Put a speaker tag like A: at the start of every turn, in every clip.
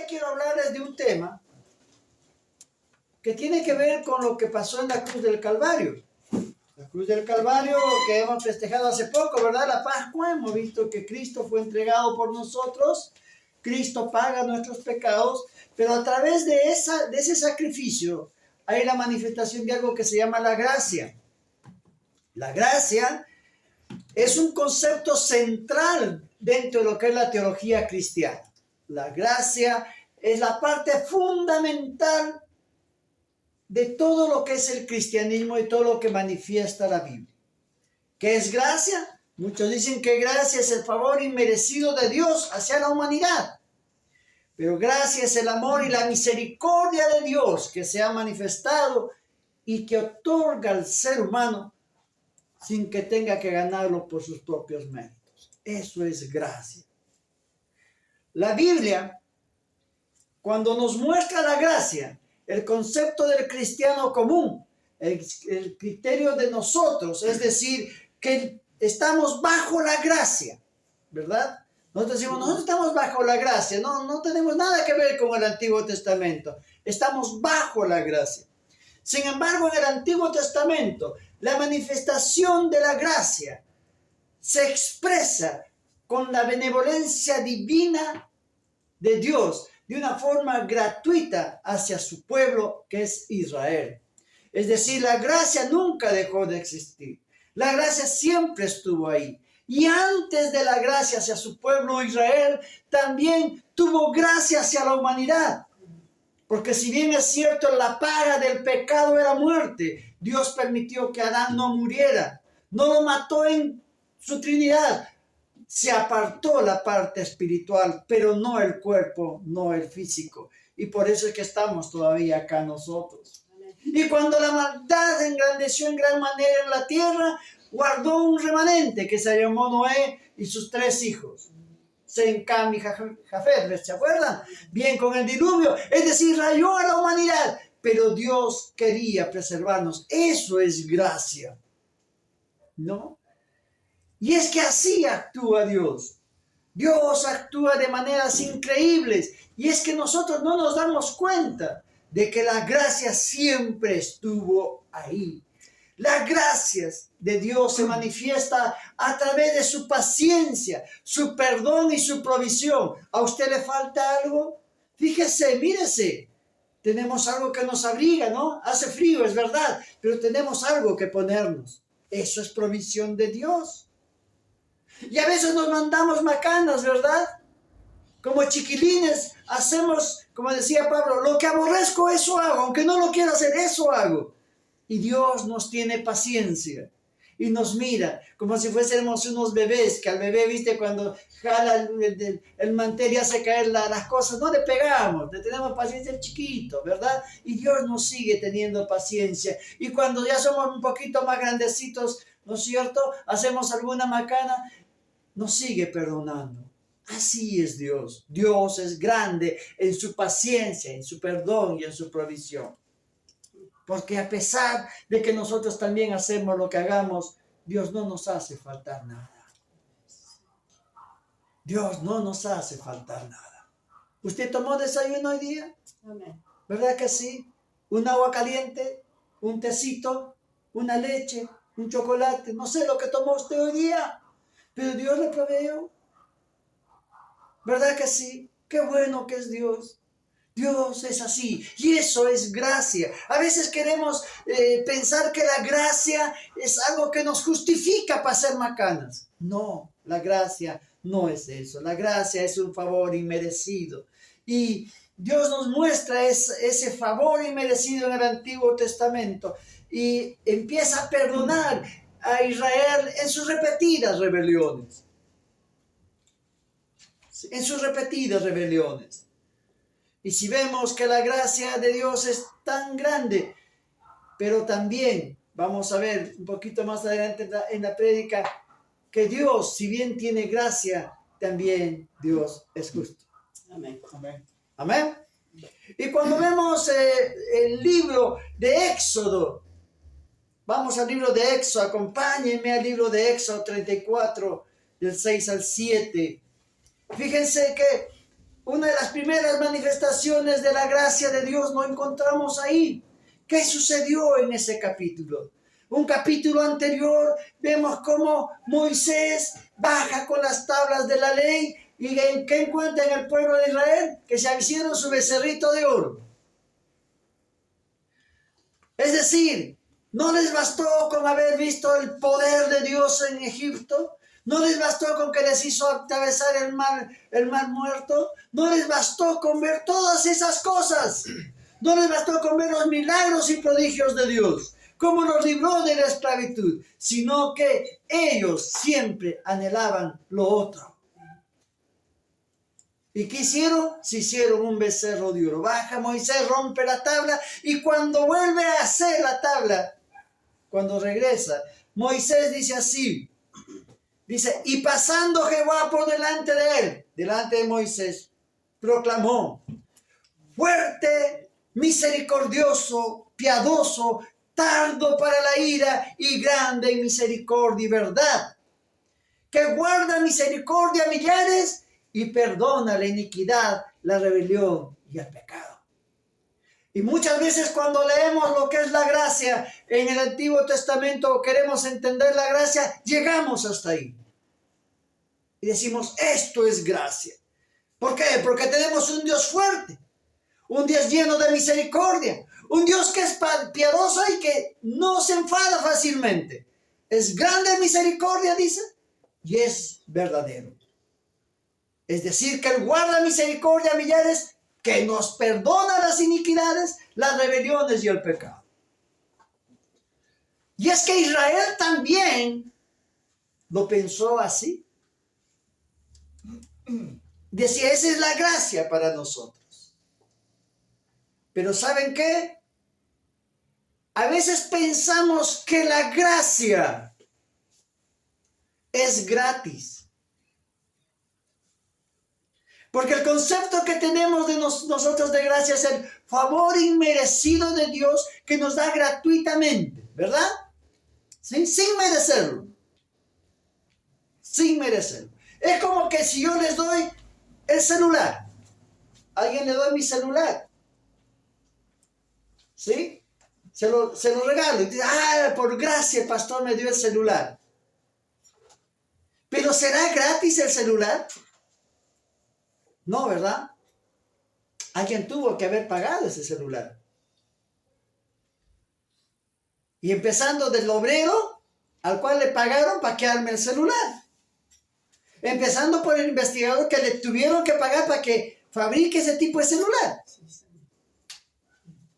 A: día quiero hablarles de un tema que tiene que ver con lo que pasó en la cruz del Calvario. La cruz del Calvario que hemos festejado hace poco, ¿verdad? La Pascua, hemos visto que Cristo fue entregado por nosotros, Cristo paga nuestros pecados, pero a través de ese sacrificio hay la manifestación de algo que se llama la gracia. La gracia es un concepto central dentro de lo que es la teología cristiana. La gracia es la parte fundamental de todo lo que es el cristianismo y todo lo que manifiesta la Biblia. ¿Qué es gracia? Muchos dicen que gracia es el favor inmerecido de Dios hacia la humanidad. Pero gracia es el amor y la misericordia de Dios que se ha manifestado y que otorga al ser humano sin que tenga que ganarlo por sus propios méritos. Eso es gracia. La Biblia, cuando nos muestra la gracia, el concepto del cristiano común, el criterio de nosotros, es decir, que estamos bajo la gracia, ¿verdad? Nosotros decimos, nosotros estamos bajo la gracia, no tenemos nada que ver con el Antiguo Testamento, estamos bajo la gracia. Sin embargo, en el Antiguo Testamento, la manifestación de la gracia se expresa con la benevolencia divina de Dios, de una forma gratuita hacia su pueblo que es Israel. Es decir, la gracia nunca dejó de existir. La gracia siempre estuvo ahí. Y antes de la gracia hacia su pueblo Israel, también tuvo gracia hacia la humanidad. Porque si bien es cierto, la paga del pecado era muerte, Dios permitió que Adán no muriera. No lo mató en su Trinidad. Se apartó la parte espiritual, pero no el cuerpo, no el físico. Y por eso es que estamos todavía acá nosotros. Y cuando la maldad engrandeció en gran manera en la tierra, guardó un remanente que se llamó Noé y sus 3 hijos. Sem, Cam y Jafet, ¿se acuerdan? Bien, con el diluvio, es decir, rayó a la humanidad, pero Dios quería preservarnos. Eso es gracia, ¿no? Y es que así actúa Dios. Dios actúa de maneras increíbles. Y es que nosotros no nos damos cuenta de que la gracia siempre estuvo ahí. La gracia de Dios se manifiesta a través de su paciencia, su perdón y su provisión. ¿A usted le falta algo? Fíjese, mírese. Tenemos algo que nos abriga, ¿no? Hace frío, es verdad, pero tenemos algo que ponernos. Eso es provisión de Dios. Y a veces nos mandamos macanas, ¿verdad? Como chiquilines hacemos, como decía Pablo, lo que aborrezco, eso hago. Aunque no lo quiera hacer, eso hago. Y Dios nos tiene paciencia y nos mira como si fuésemos unos bebés, que al bebé, viste, cuando jala el mantel y hace caer las cosas, no le pegamos, le tenemos paciencia al chiquito, ¿verdad? Y Dios nos sigue teniendo paciencia. Y cuando ya somos un poquito más grandecitos, ¿no es cierto? Hacemos alguna macana, nos sigue perdonando. Así es Dios. Dios es grande en su paciencia, en su perdón y en su provisión. Porque a pesar de que nosotros también hacemos lo que hagamos, Dios no nos hace faltar nada. Dios no nos hace faltar nada. ¿Usted tomó desayuno hoy día?
B: Amén.
A: ¿Verdad que sí? Un agua caliente, un tecito, una leche, un chocolate. No sé lo que tomó usted hoy día, pero Dios le proveyó. ¿Verdad que sí? Qué bueno que es Dios. Dios es así, y eso es gracia. A veces queremos pensar que la gracia es algo que nos justifica para ser macanas. No, la gracia no es eso. La gracia es un favor inmerecido. Y Dios nos muestra ese favor inmerecido en el Antiguo Testamento y empieza a perdonar a Israel en sus repetidas rebeliones. En sus repetidas rebeliones. Y si vemos que la gracia de Dios es tan grande, pero también vamos a ver un poquito más adelante en la prédica que Dios, si bien tiene gracia, también Dios es justo.
B: Amén.
A: Amén. Amén. Y cuando vemos el libro de Éxodo, vamos al libro de Éxodo, acompáñenme al libro de Éxodo 34, del 6 al 7. Fíjense que Una de las primeras manifestaciones de la gracia de Dios lo encontramos ahí. ¿Qué sucedió en ese capítulo? Un capítulo anterior vemos cómo Moisés baja con las tablas de la ley y ¿qué encuentra en el pueblo de Israel? Que se hicieron su becerrito de oro. Es decir, no les bastó con haber visto el poder de Dios en Egipto. No les bastó con que les hizo atravesar el mar muerto. No les bastó con ver todas esas cosas. No les bastó con ver los milagros y prodigios de Dios, cómo los libró de la esclavitud, sino que ellos siempre anhelaban lo otro. ¿Y qué hicieron? Se hicieron un becerro de oro. Baja Moisés, rompe la tabla y cuando vuelve a hacer la tabla, cuando regresa, Moisés dice así, dice, y pasando Jehová por delante de él, delante de Moisés, proclamó, fuerte, misericordioso, piadoso, tardo para la ira y grande en misericordia y verdad, que guarda misericordia a millares y perdona la iniquidad, la rebelión y el pecado. Y muchas veces cuando leemos lo que es la gracia en el Antiguo Testamento o queremos entender la gracia, llegamos hasta ahí. Y decimos, esto es gracia. ¿Por qué? Porque tenemos un Dios fuerte, un Dios lleno de misericordia, un Dios que es piadoso y que no se enfada fácilmente. Es grande en misericordia, dice, y es verdadero. Es decir, que Él guarda misericordia a millares, que nos perdona las iniquidades, las rebeliones y el pecado. Y es que Israel también lo pensó así. Decía, esa es la gracia para nosotros. Pero ¿saben qué? A veces pensamos que la gracia es gratis. Porque el concepto que tenemos de nosotros de gracia es el favor inmerecido de Dios que nos da gratuitamente, ¿verdad? ¿Sí? Sin merecerlo. Sin merecerlo. Es como que si yo les doy el celular, a alguien le doy mi celular, ¿sí? Se lo regalo y dice, por gracia el pastor me dio el celular. ¿Pero será gratis el celular? No, ¿verdad? Alguien tuvo que haber pagado ese celular. Y empezando del obrero al cual le pagaron para que arme el celular. Empezando por el investigador que le tuvieron que pagar para que fabrique ese tipo de celular.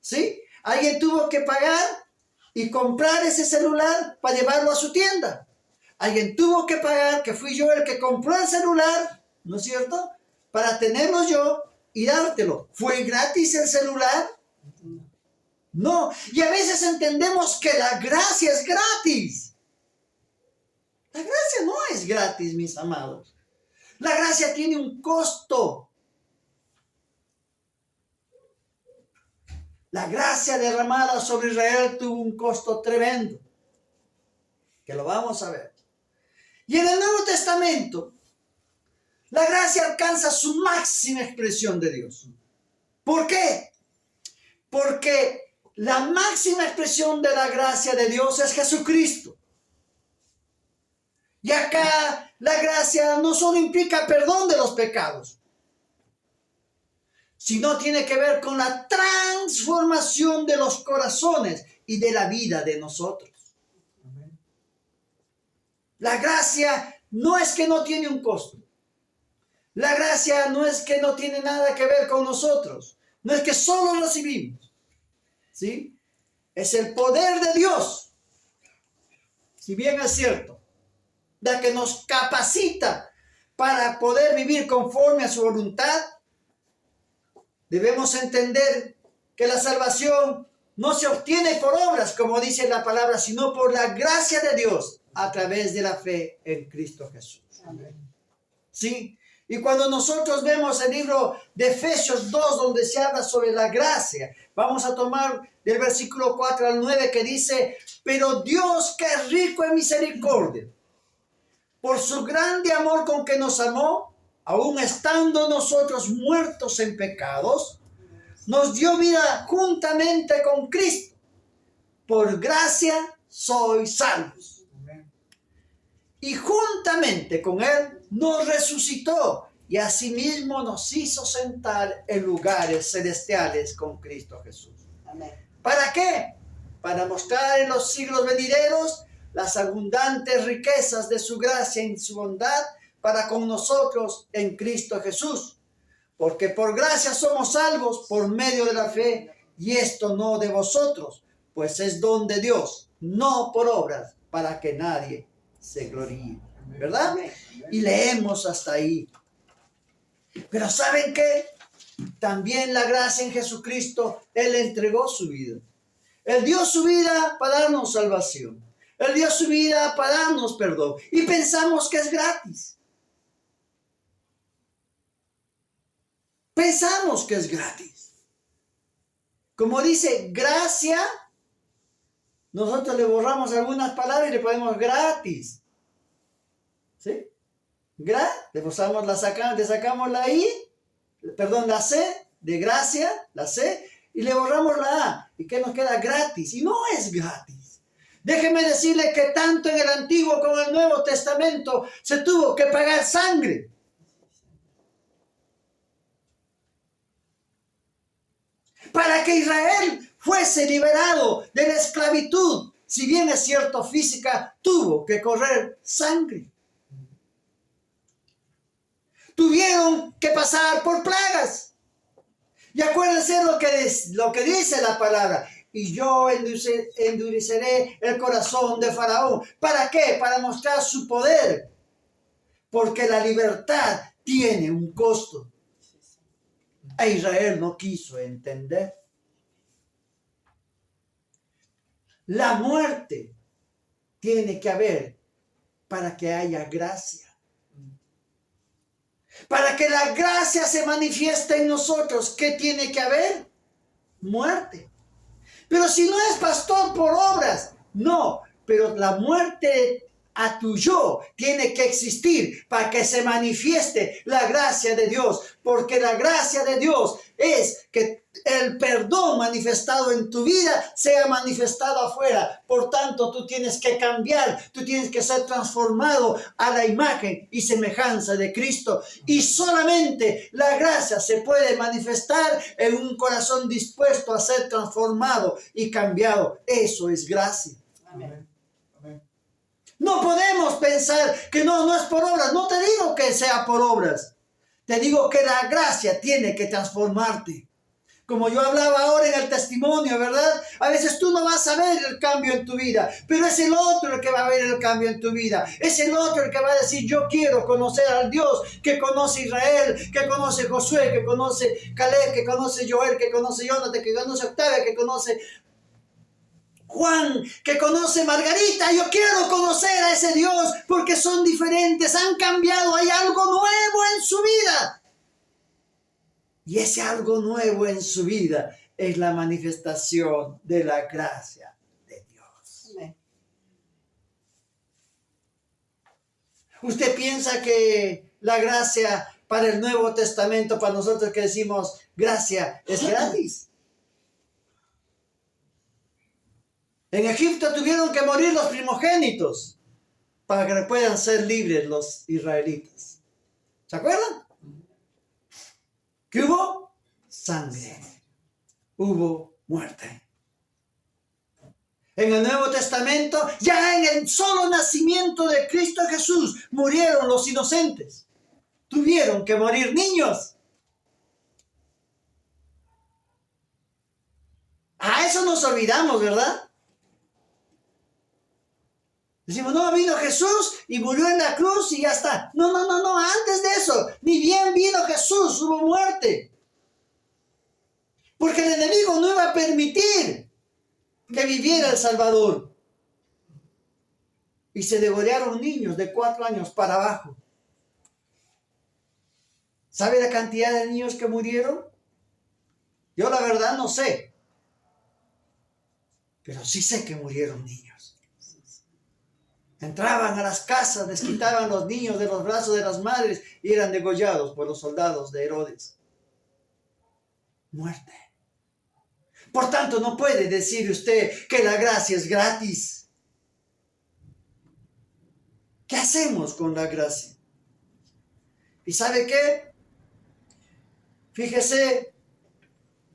A: ¿Sí? Alguien tuvo que pagar y comprar ese celular para llevarlo a su tienda. Alguien tuvo que pagar, que fui yo el que compró el celular, ¿no es cierto?, para tenerlo yo y dártelo. ¿Fue gratis el celular? No. Y a veces entendemos que la gracia es gratis. La gracia no es gratis, mis amados. La gracia tiene un costo. La gracia derramada sobre Israel tuvo un costo tremendo, que lo vamos a ver. Y en el Nuevo Testamento, la gracia alcanza su máxima expresión de Dios. ¿Por qué? Porque la máxima expresión de la gracia de Dios es Jesucristo. Y acá la gracia no solo implica perdón de los pecados, sino tiene que ver con la transformación de los corazones y de la vida de nosotros. La gracia no es que no tiene un costo. La gracia no es que no tiene nada que ver con nosotros. No es que solo recibimos. ¿Sí? Es el poder de Dios. Si bien es cierto, la que nos capacita para poder vivir conforme a su voluntad, debemos entender que la salvación no se obtiene por obras, como dice la palabra, sino por la gracia de Dios a través de la fe en Cristo Jesús. Amén. ¿Sí? Y cuando nosotros vemos el libro de Efesios 2, donde se habla sobre la gracia, vamos a tomar del versículo 4 al 9 que dice, pero Dios que es rico en misericordia, por su grande amor con que nos amó, aun estando nosotros muertos en pecados, nos dio vida juntamente con Cristo. Por gracia sois salvos. Y juntamente con Él nos resucitó y asimismo nos hizo sentar en lugares celestiales con Cristo Jesús.
B: Amén.
A: ¿Para qué? Para mostrar en los siglos venideros las abundantes riquezas de su gracia y su bondad para con nosotros en Cristo Jesús. Porque por gracia somos salvos por medio de la fe, y esto no de vosotros, pues es don de Dios, no por obras, para que nadie se gloríe. ¿Verdad? Y leemos hasta ahí. Pero ¿saben qué? También la gracia en Jesucristo, Él entregó su vida. Él dio su vida para darnos salvación. Él dio su vida para darnos perdón. Y pensamos que es gratis. Pensamos que es gratis. Como dice gracia, nosotros le borramos algunas palabras y le ponemos gratis. ¿Sí? Le sacamos la I, perdón, la C de gracia, la C, y le borramos la A. ¿Y qué nos queda? Gratis. Y no es gratis. Déjeme decirle que tanto en el Antiguo como en el Nuevo Testamento se tuvo que pagar sangre. Para que Israel fuese liberado de la esclavitud, si bien es cierto física, tuvo que correr sangre. Tuvieron que pasar por plagas. Y acuérdense lo que dice la palabra. Y yo endureceré el corazón de Faraón. ¿Para qué? Para mostrar su poder. Porque la libertad tiene un costo. A Israel no quiso entender. La muerte tiene que haber para que haya gracia. Para que la gracia se manifieste en nosotros, ¿qué tiene que haber? Muerte. Pero si no es pastor por obras, no. Pero la muerte a tu yo tiene que existir para que se manifieste la gracia de Dios. Porque la gracia de Dios es que el perdón manifestado en tu vida sea manifestado afuera. Por tanto, tú tienes que cambiar, tú tienes que ser transformado a la imagen y semejanza de Cristo. Y solamente la gracia se puede manifestar en un corazón dispuesto a ser transformado y cambiado. Eso es gracia.
B: Amén.
A: No podemos pensar que no es por obras. No te digo que sea por obras. Te digo que la gracia tiene que transformarte. Como yo hablaba ahora en el testimonio, ¿verdad? A veces tú no vas a ver el cambio en tu vida, pero es el otro el que va a ver el cambio en tu vida. Es el otro el que va a decir, yo quiero conocer al Dios que conoce Israel, que conoce Josué, que conoce Caleb, que conoce Joel, que conoce Jonathan, que conoce Octavia, que conoce Juan, que conoce Margarita. Yo quiero conocer a ese Dios porque son diferentes, han cambiado, hay algo nuevo en su vida. Y ese algo nuevo en su vida es la manifestación de la gracia de Dios.
B: Amén.
A: ¿Usted piensa que la gracia para el Nuevo Testamento, para nosotros que decimos gracia, es gratis? En Egipto tuvieron que morir los primogénitos para que puedan ser libres los israelitas. ¿Se acuerdan? ¿Qué hubo? Sangre. Hubo muerte. En el Nuevo Testamento, ya en el solo nacimiento de Cristo Jesús, murieron los inocentes. Tuvieron que morir niños. A eso nos olvidamos, ¿verdad? Decimos, no, vino Jesús y murió en la cruz y ya está. No, antes de eso, ni bien vino Jesús, hubo muerte. Porque el enemigo no iba a permitir que viviera el Salvador. Y se degollaron niños de 4 años para abajo. ¿Sabe la cantidad de niños que murieron? Yo la verdad no sé. Pero sí sé que murieron niños. Entraban a las casas, les quitaban los niños de los brazos de las madres y eran degollados por los soldados de Herodes. Muerte. Por tanto, no puede decir usted que la gracia es gratis. ¿Qué hacemos con la gracia? ¿Y sabe qué? Fíjese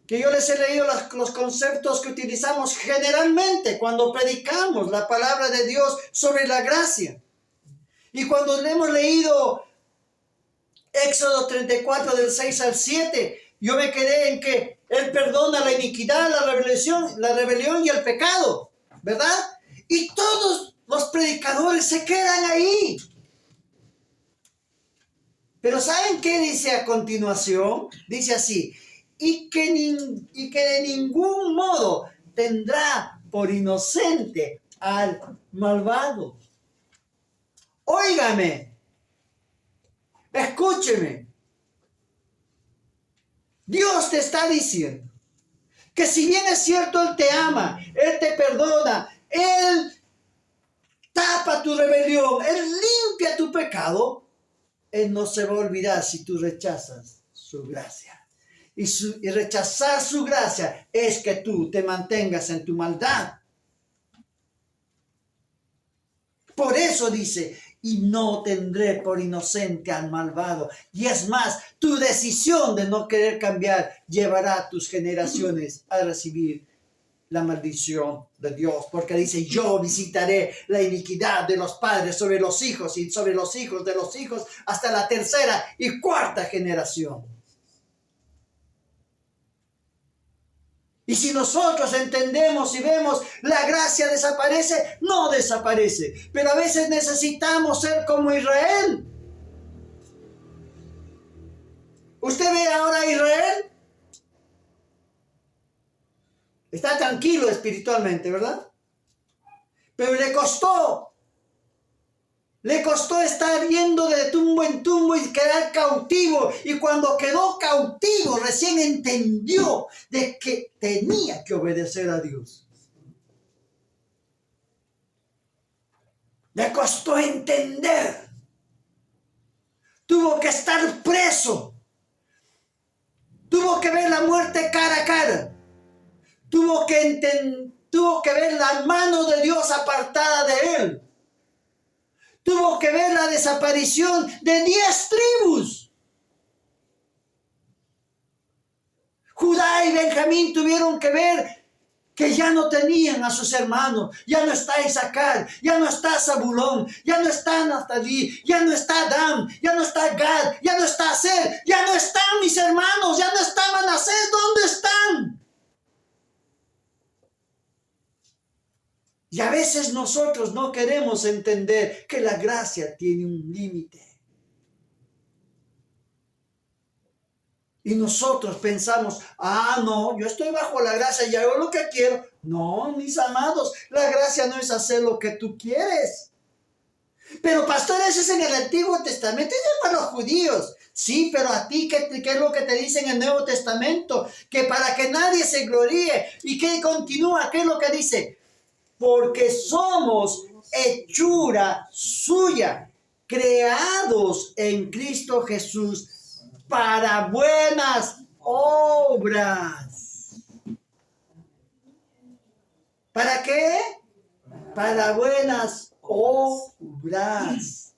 A: que yo les he leído los conceptos que utilizamos generalmente cuando predicamos la palabra de Dios sobre la gracia. Y cuando le hemos leído Éxodo 34 del 6 al 7, yo me quedé en que Él perdona la iniquidad, la rebelión y el pecado, ¿verdad? Y todos los predicadores se quedan ahí. Pero ¿saben qué dice a continuación? Dice así: y que de ningún modo tendrá por inocente al malvado. Óigame, escúcheme. Dios te está diciendo que si bien es cierto Él te ama, Él te perdona, Él tapa tu rebelión, Él limpia tu pecado, Él no se va a olvidar si tú rechazas su gracia. Y rechazar su gracia es que tú te mantengas en tu maldad. Por eso dice: y no tendré por inocente al malvado. Y es más, tu decisión de no querer cambiar llevará a tus generaciones a recibir la maldición de Dios. Porque dice: yo visitaré la iniquidad de los padres sobre los hijos y sobre los hijos de los hijos hasta la tercera y cuarta generación. Y si nosotros entendemos y vemos, la gracia desaparece, no desaparece. Pero a veces necesitamos ser como Israel. ¿Usted ve ahora a Israel? Está tranquilo espiritualmente, ¿verdad? Pero le costó estar yendo de tumbo en tumbo y quedar cautivo. Y cuando quedó cautivo, recién entendió de que tenía que obedecer a Dios. Le costó entender. Tuvo que estar preso. Tuvo que ver la muerte cara a cara. Tuvo que ver la mano de Dios apartada de él. Tuvo que ver la desaparición de 10 tribus. Judá y Benjamín tuvieron que ver que ya no tenían a sus hermanos. Ya no está Isaacar, ya no está Zabulón, ya no está Naftalí, ya no está Dan, ya no está Gad, ya no está Aser, ya no están mis hermanos, ya no está Manasés. ¿Dónde están? Y a veces nosotros no queremos entender que la gracia tiene un límite. Y nosotros pensamos: no, yo estoy bajo la gracia y hago lo que quiero. No, mis amados, la gracia no es hacer lo que tú quieres. Pero pastor, eso es en el Antiguo Testamento, eso es para los judíos. Sí, pero a ti, ¿qué es lo que te dice en el Nuevo Testamento? Que para que nadie se gloríe. ¿Y qué continúa? ¿Qué es lo que dice? Porque somos hechura suya, creados en Cristo Jesús para buenas obras. ¿Para qué? Para buenas obras.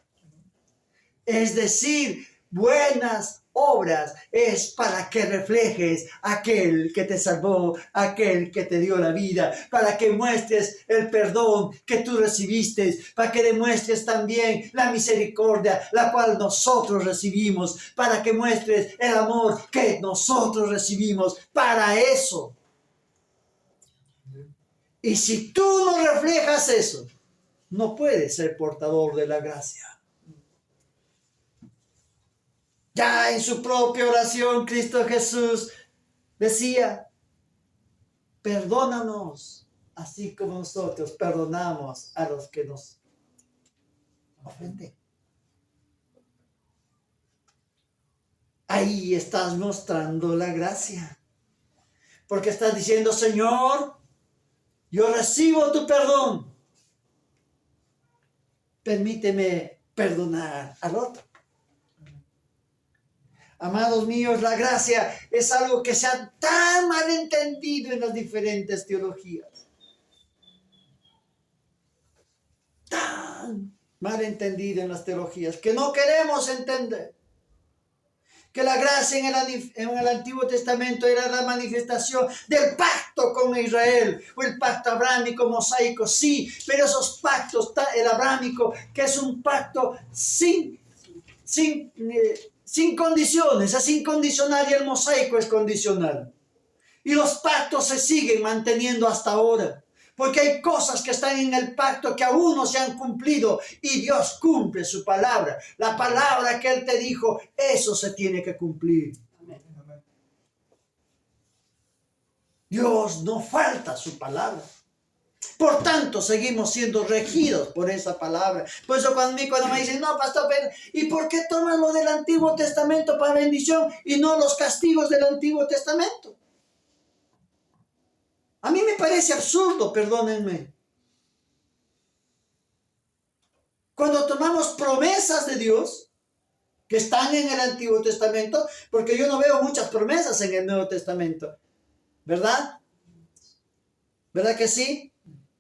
A: Es decir, buenas obras es para que reflejes aquel que te salvó, aquel que te dio la vida, para que muestres el perdón que tú recibiste, para que demuestres también la misericordia la cual nosotros recibimos, para que muestres el amor que nosotros recibimos. Para eso. Y si tú no reflejas eso, no puedes ser portador de la gracia. Ya en su propia oración, Cristo Jesús decía: perdónanos, así como nosotros perdonamos a los que nos ofenden. Ahí estás mostrando la gracia. Porque estás diciendo: Señor, yo recibo tu perdón. permíteme perdonar al otro. Amados míos, la gracia es algo que se ha tan mal entendido en las diferentes teologías. Tan mal entendido en las teologías que no queremos entender. Que la gracia en el Antiguo Testamento era la manifestación del pacto con Israel, o el pacto abrámico, mosaico, sí, pero esos pactos, el abrámico, que es un pacto sin condiciones, es incondicional, y el mosaico es condicional. Y los pactos se siguen manteniendo hasta ahora. Porque hay cosas que están en el pacto que aún no se han cumplido y Dios cumple su palabra. La palabra que Él te dijo, eso se tiene que cumplir. Amén. Dios no falta su palabra. Por tanto, seguimos siendo regidos por esa palabra. Por eso cuando me dicen, no, pastor, ¿y por qué toman lo del Antiguo Testamento para bendición y no los castigos del Antiguo Testamento? A mí me parece absurdo, perdónenme. Cuando tomamos promesas de Dios que están en el Antiguo Testamento, porque yo no veo muchas promesas en el Nuevo Testamento, ¿verdad? ¿Verdad que sí?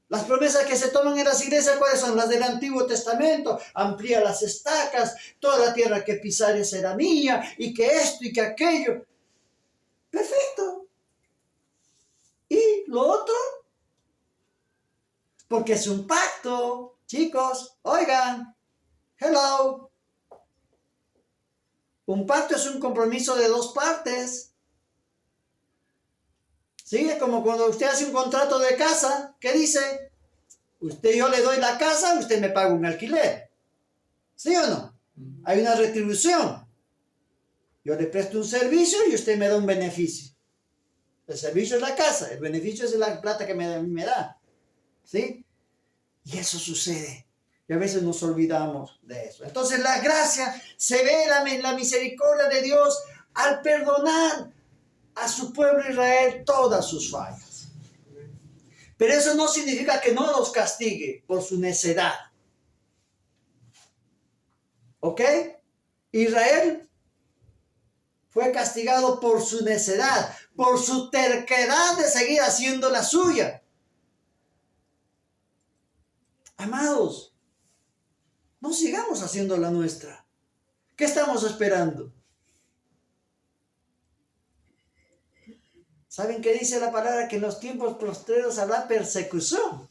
A: Las promesas que se toman en las iglesias, ¿cuáles son? Las del Antiguo Testamento. Amplía las estacas, toda la tierra que pisares será mía, y que esto y que aquello. Perfecto. ¿Y lo otro? Porque es un pacto, chicos, oigan, hello. Un pacto es un compromiso de dos partes. ¿Sí? Es como cuando usted hace un contrato de casa, ¿qué dice? Yo le doy la casa, usted me paga un alquiler. ¿Sí o no? Hay una retribución. Yo le presto un servicio y usted me da un beneficio. El servicio es la casa, el beneficio es la plata que me da. ¿Sí? Y eso sucede. Y a veces nos olvidamos de eso. Entonces la gracia se ve en la misericordia de Dios al perdonar a su pueblo Israel todas sus fallas. Pero eso no significa que no los castigue por su necedad. ¿Ok? Israel fue castigado por su necedad, por su terquedad de seguir haciendo la suya. Amados, no sigamos haciendo la nuestra. ¿Qué estamos esperando? ¿Saben qué dice la palabra? Que en los tiempos postreros habrá persecución.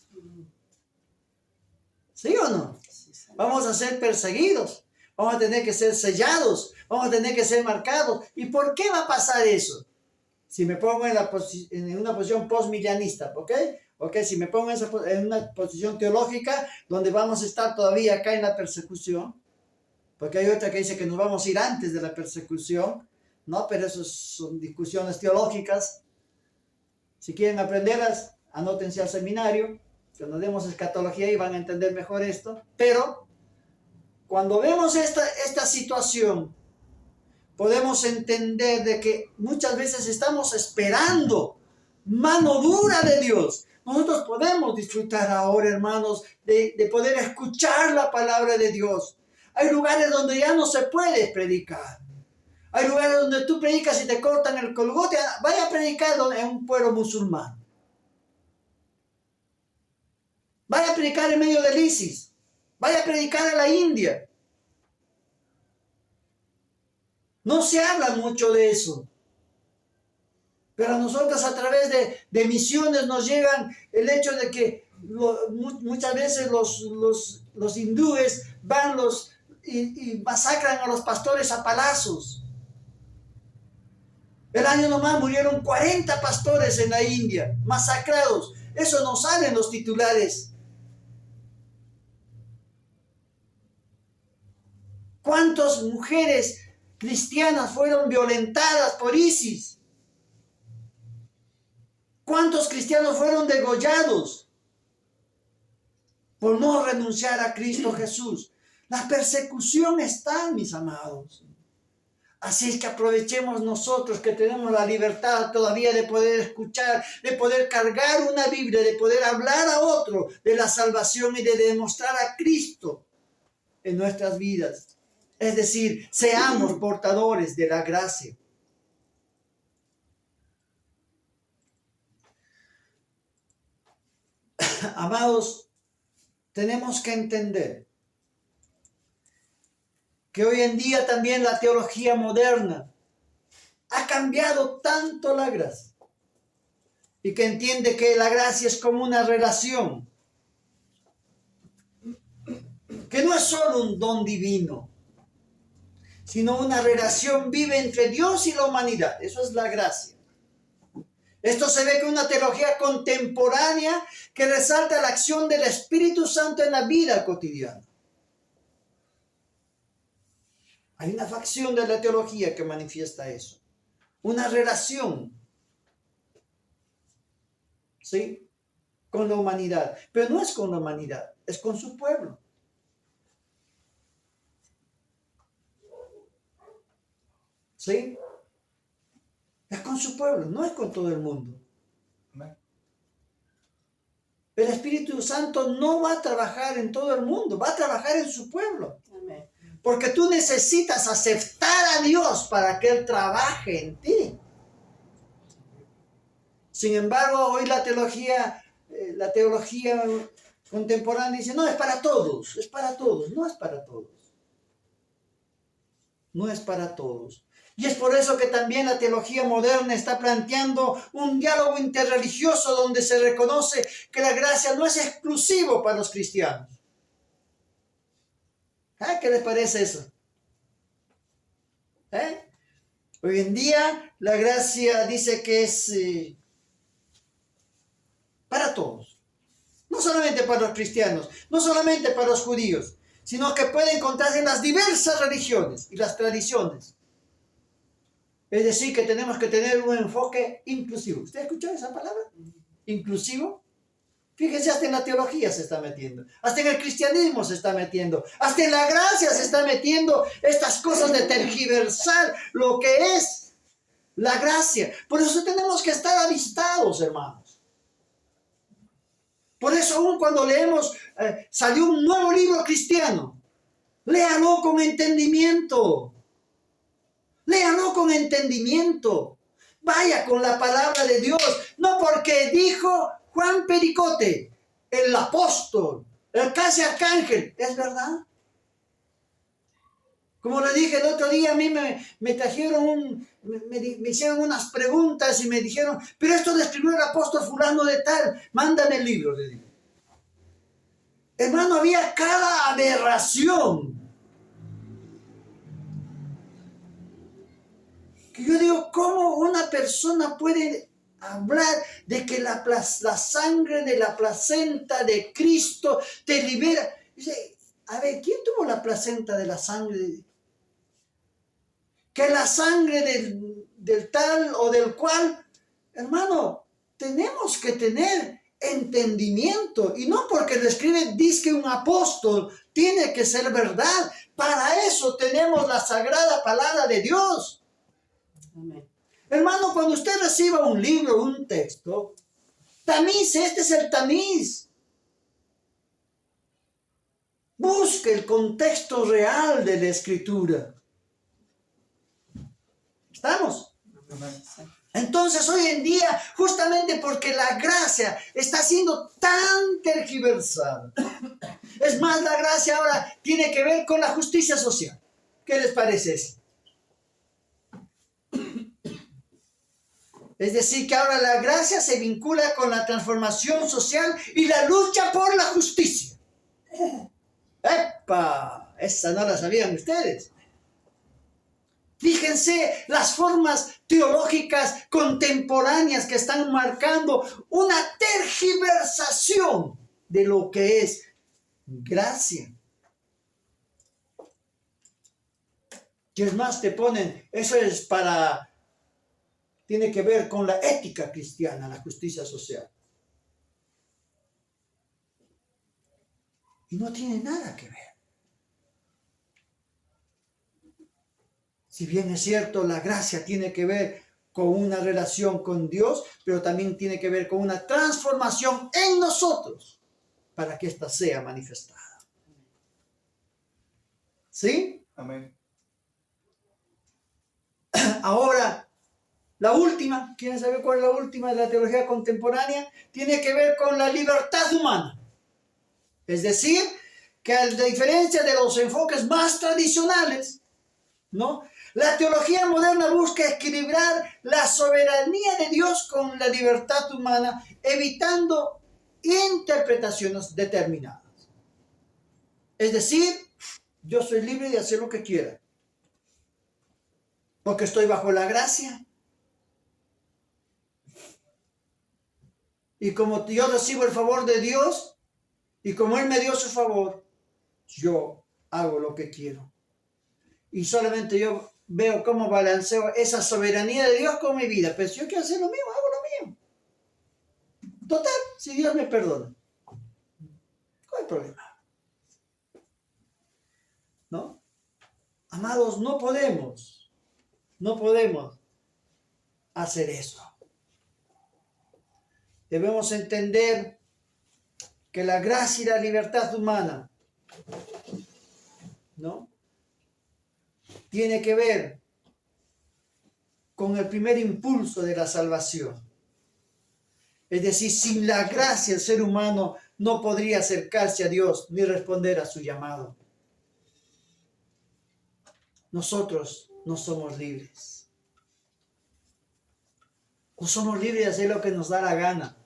A: ¿Sí o no? Vamos a ser perseguidos. Vamos a tener que ser sellados. Vamos a tener que ser marcados. ¿Y por qué va a pasar eso? Si me pongo en una posición postmillenista, ¿ok? Ok, si me pongo en una posición teológica donde vamos a estar todavía acá en la persecución, porque hay otra que dice que nos vamos a ir antes de la persecución, ¿no? Pero eso son discusiones teológicas. Si quieren aprenderlas, anótense al seminario, que nos demos escatología y van a entender mejor esto. Pero cuando vemos esta situación, podemos entender de que muchas veces estamos esperando mano dura de Dios. Nosotros podemos disfrutar ahora, hermanos, de poder escuchar la palabra de Dios. Hay lugares donde ya no se puede predicar. Hay lugares donde tú predicas y te cortan el colgote. Vaya a predicar en un pueblo musulmán. Vaya a predicar en medio del ISIS. Vaya a predicar en la India. No se habla mucho de eso. Pero a nosotros a través de misiones nos llegan el hecho de que muchas veces los hindúes van y masacran a los pastores a palazos. El año nomás murieron 40 pastores en la India, masacrados. Eso no sale en los titulares. ¿Cuántas mujeres cristianas fueron violentadas por ISIS? ¿Cuántos cristianos fueron degollados por no renunciar a Cristo Jesús? La persecución está, mis amados. Así es que aprovechemos nosotros que tenemos la libertad todavía de poder escuchar, de poder cargar una Biblia, de poder hablar a otro de la salvación y de demostrar a Cristo en nuestras vidas. Es decir, seamos portadores de la gracia. Amados, tenemos que entender que hoy en día también la teología moderna ha cambiado tanto la gracia y que entiende que la gracia es como una relación, que no es solo un don divino, sino una relación viva entre Dios y la humanidad. Eso es la gracia. Esto se ve con una teología contemporánea que resalta la acción del Espíritu Santo en la vida cotidiana. Hay una facción de la teología que manifiesta eso. Una relación, ¿sí?, con la humanidad. Pero no es con la humanidad, es con su pueblo. ¿Sí? Es con su pueblo, no es con todo el mundo. El Espíritu Santo no va a trabajar en todo el mundo, va a trabajar en su pueblo. Amén. Porque tú necesitas aceptar a Dios para que Él trabaje en ti. Sin embargo, hoy la teología contemporánea dice, no, es para todos, es para todos. No es para todos. No es para todos. Y es por eso que también la teología moderna está planteando un diálogo interreligioso donde se reconoce que la gracia no es exclusivo para los cristianos. ¿Qué les parece eso? Hoy en día la gracia dice que es para todos. No solamente para los cristianos, no solamente para los judíos, sino que puede encontrarse en las diversas religiones y las tradiciones. Es decir, que tenemos que tener un enfoque inclusivo. ¿Usted ha escuchado esa palabra? ¿Inclusivo? Fíjense, hasta en la teología se está metiendo. Hasta en el cristianismo se está metiendo. Hasta en la gracia se está metiendo estas cosas de tergiversar lo que es la gracia. Por eso tenemos que estar avistados, hermanos. Por eso aún cuando leemos, salió un nuevo libro cristiano, léalo con entendimiento. Léalo con entendimiento. Vaya con la palabra de Dios. No porque dijo Juan Pericote, el apóstol, el casi arcángel. ¿Es verdad? Como le dije el otro día, a mí me trajeron me hicieron unas preguntas y me dijeron, pero esto lo escribió el apóstol fulano de tal. Mándame el libro, le dije. Hermano, había cada aberración. Que yo digo, ¿cómo una persona puede hablar de que la sangre de la placenta de Cristo te libera? Dice, a ver, ¿quién tuvo la placenta de la sangre? Que la sangre del tal o del cual, hermano, tenemos que tener entendimiento. Y no porque le escribe, dice que un apóstol tiene que ser verdad. Para eso tenemos la sagrada palabra de Dios. Amén. Hermano, cuando usted reciba un libro, un texto, tamice, este es el tamiz. Busque el contexto real de la escritura. ¿Estamos? Entonces hoy en día, justamente porque la gracia está siendo tan tergiversada, es más, la gracia ahora tiene que ver con la justicia social. ¿Qué les parece eso? Es decir, que ahora la gracia se vincula con la transformación social y la lucha por la justicia. ¡Epa! Esa no la sabían ustedes. Fíjense las formas teológicas contemporáneas que están marcando una tergiversación de lo que es gracia. Que es más, te ponen, eso es tiene que ver con la ética cristiana, la justicia social. Y no tiene nada que ver. Si bien es cierto, la gracia tiene que ver con una relación con Dios, pero también tiene que ver con una transformación en nosotros para que ésta sea manifestada. ¿Sí?
B: Amén.
A: Ahora, la última, ¿quieren saber cuál es la última de la teología contemporánea? Tiene que ver con la libertad humana. Es decir, que a diferencia de los enfoques más tradicionales, ¿no? La teología moderna busca equilibrar la soberanía de Dios con la libertad humana, evitando interpretaciones determinadas. Es decir, yo soy libre de hacer lo que quiera, porque estoy bajo la gracia. Y como yo recibo el favor de Dios, y como Él me dio su favor, yo hago lo que quiero. Y solamente yo veo cómo balanceo esa soberanía de Dios con mi vida. Pero si yo quiero hacer lo mío, hago lo mío. Total, si Dios me perdona. ¿Cuál es el problema? ¿No? Amados, no podemos hacer eso. Debemos entender que la gracia y la libertad humana, ¿no?, tiene que ver con el primer impulso de la salvación. Es decir, sin la gracia el ser humano no podría acercarse a Dios ni responder a su llamado. Nosotros no somos libres. No somos libres de hacer lo que nos da la gana.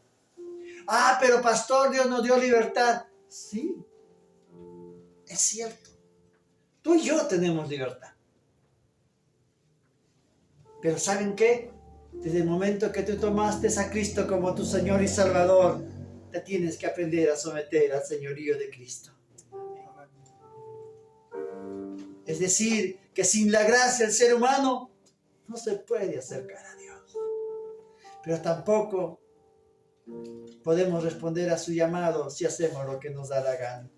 A: Ah, pero pastor, Dios nos dio libertad. Sí, es cierto. Tú y yo tenemos libertad. Pero ¿saben qué? Desde el momento que tú tomaste a Cristo como tu Señor y Salvador, te tienes que aprender a someter al señorío de Cristo. Es decir, que sin la gracia el ser humano no se puede acercar a Dios. Pero tampoco podemos responder a su llamado si hacemos lo que nos da la gana.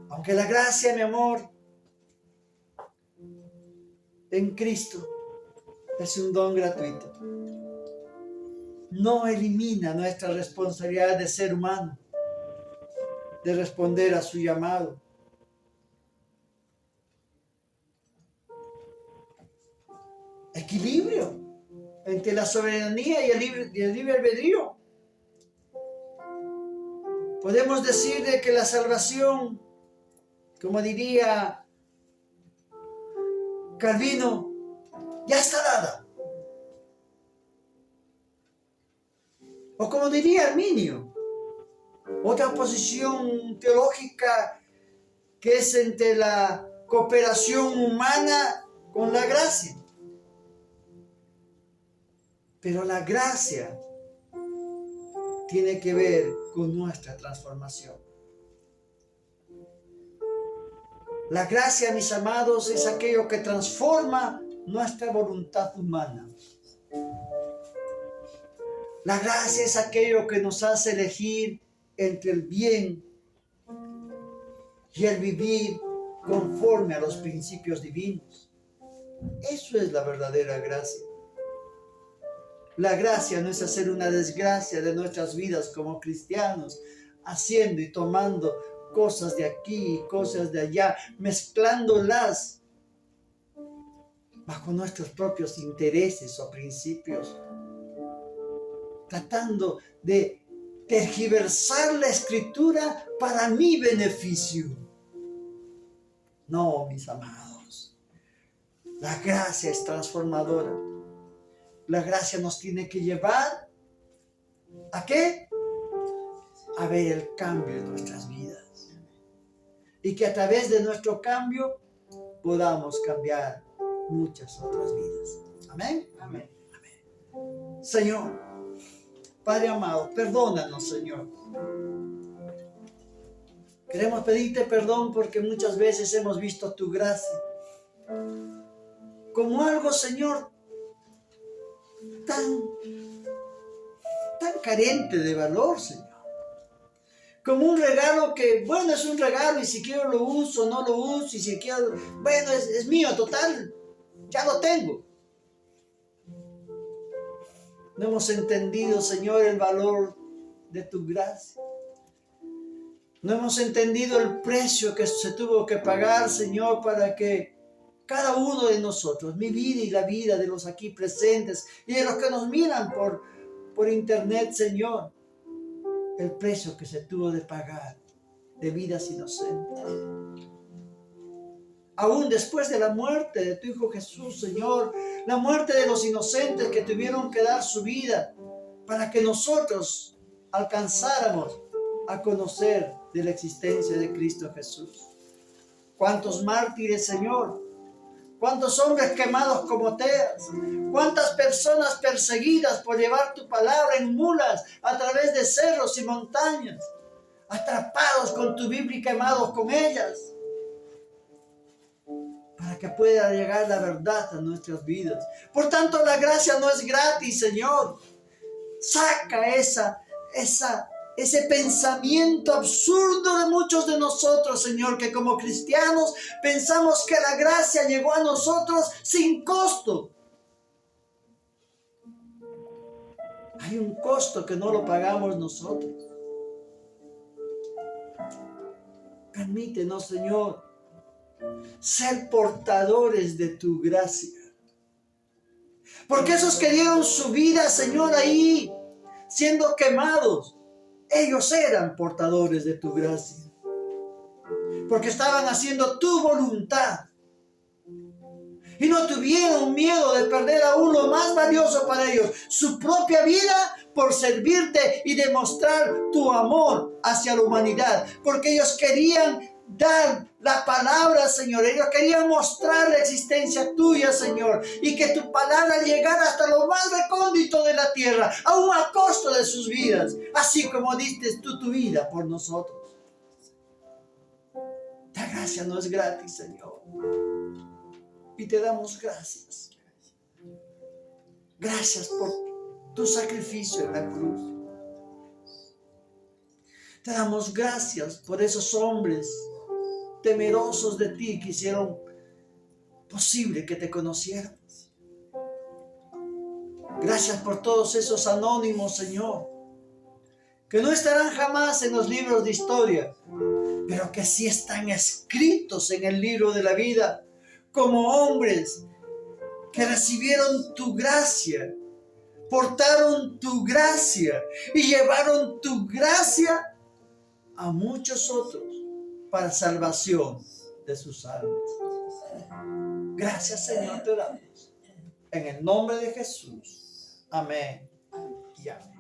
A: Aunque la gracia, mi amor, en Cristo es un don gratuito, no elimina nuestra responsabilidad de ser humano, de responder a su llamado. Equilibrio entre la soberanía y el libre albedrío. Podemos decir de que la salvación, como diría Calvino, ya está dada. O como diría Arminio, otra posición teológica que es entre la cooperación humana con la gracia. Pero la gracia tiene que ver con nuestra transformación. La gracia, mis amados, es aquello que transforma nuestra voluntad humana. La gracia es aquello que nos hace elegir entre el bien y el vivir conforme a los principios divinos. Eso es la verdadera gracia. La gracia no es hacer una desgracia de nuestras vidas como cristianos, haciendo y tomando cosas de aquí y cosas de allá, mezclándolas bajo nuestros propios intereses o principios, tratando de tergiversar la escritura para mi beneficio. No, mis amados, la gracia es transformadora. La gracia nos tiene que llevar ¿a qué? A ver el cambio en nuestras vidas. Y que a través de nuestro cambio podamos cambiar muchas otras vidas. Amén. Amén. Amén. Señor, Padre amado, perdónanos, Señor. Queremos pedirte perdón porque muchas veces hemos visto tu gracia como algo, Señor, tan carente de valor, Señor. Como un regalo que, bueno, es un regalo y si quiero lo uso, no lo uso, y si quiero, bueno, es mío, total, ya lo tengo. No hemos entendido, Señor, el valor de tu gracia. No hemos entendido el precio que se tuvo que pagar, Señor, para que cada uno de nosotros, mi vida y la vida de los aquí presentes y de los que nos miran por internet, Señor, el precio que se tuvo de pagar de vidas inocentes. Aún después de la muerte de tu Hijo Jesús, Señor, la muerte de los inocentes que tuvieron que dar su vida para que nosotros alcanzáramos a conocer de la existencia de Cristo Jesús. ¿Cuántos mártires, Señor? ¿Cuántos hombres quemados como teas? ¿Cuántas personas perseguidas por llevar tu palabra en mulas a través de cerros y montañas? Atrapados con tu Biblia y quemados con ellas. Para que pueda llegar la verdad a nuestras vidas. Por tanto, la gracia no es gratis, Señor. Saca ese pensamiento absurdo de muchos de nosotros, Señor, que como cristianos pensamos que la gracia llegó a nosotros sin costo. Hay un costo que no lo pagamos nosotros. Permítenos, Señor, ser portadores de tu gracia. Porque esos que dieron su vida, Señor, ahí, siendo quemados, ellos eran portadores de tu gracia. Porque estaban haciendo tu voluntad. Y no tuvieron miedo de perder aún lo más valioso para ellos, su propia vida, por servirte y demostrar tu amor hacia la humanidad. Porque ellos querían dar la palabra, Señor. Ellos querían mostrar la existencia tuya, Señor. Y que tu palabra llegara hasta lo más recóndito de la tierra, aún a costo de sus vidas. Así como diste tú tu vida por nosotros. La gracia no es gratis, Señor. Y te damos gracias. Gracias por tu sacrificio en la cruz. Te damos gracias por esos hombres temerosos de ti que hicieron posible que te conociéramos. Gracias por todos esos anónimos, Señor, que no estarán jamás en los libros de historia, pero que sí están escritos en el libro de la vida como hombres que recibieron tu gracia, portaron tu gracia y llevaron tu gracia a muchos otros para salvación de sus almas. Gracias, Señor, te damos. En el nombre de Jesús. Amén y amén.